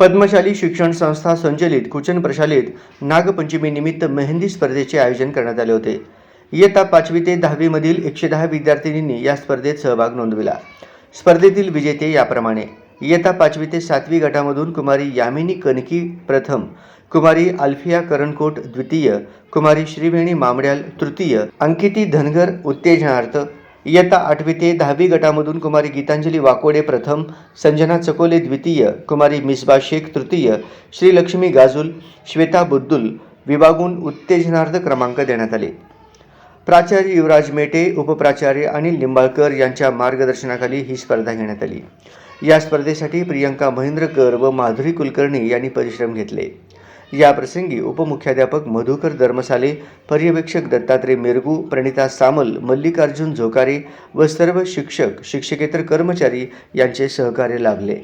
पद्मशाली शिक्षण संस्था संचलित कुचन प्रशालित नागपंचमी निमित्त मेहंदी स्पर्धेचे आयोजन करण्यात आले होते। इयत्ता 5वी ते 10वी मधील 110 विद्यार्थिनींनी या स्पर्धेत सहभाग नोंदविला। स्पर्धेतील विजेते याप्रमाणे: इयत्ता 5वी ते 7वी गटामधून कुमारी यामिनी कनकी प्रथम, कुमारी अल्फिया करणकोट द्वितीय, कुमारी श्रीवेणी मामड्याल तृतीय, अंकिती धनगर उत्तेजनार्थ। इयत्ता 8वी ते 10वी गटामधून कुमारी गीतांजली वाकोडे प्रथम, संजना चकोले द्वितीय, कुमारी मिसबा शेख तृतीय, श्रीलक्ष्मी गाजुल, श्वेता बुद्दुल विभागून उत्तेजनार्थ क्रमांक देण्यात आले। प्राचार्य युवराज मेटे, उपप्राचार्य अनिल निंबाळकर यांच्या मार्गदर्शनाखाली ही स्पर्धा घेण्यात आली। या स्पर्धेसाठी प्रियंका महेंद्रकर व माधुरी कुलकर्णी यांनी परिश्रम घेतले। या प्रसंगी उपमुख्याध्यापक मधुकर धर्मसाले, पर्यवेक्षक दत्तात्रय मिरगू, प्रणिता सामल, मल्लिकार्जुन झोकारे व सर्व शिक्षक शिक्षकेतर कर्मचारी यांचे सहकार्य लाभले।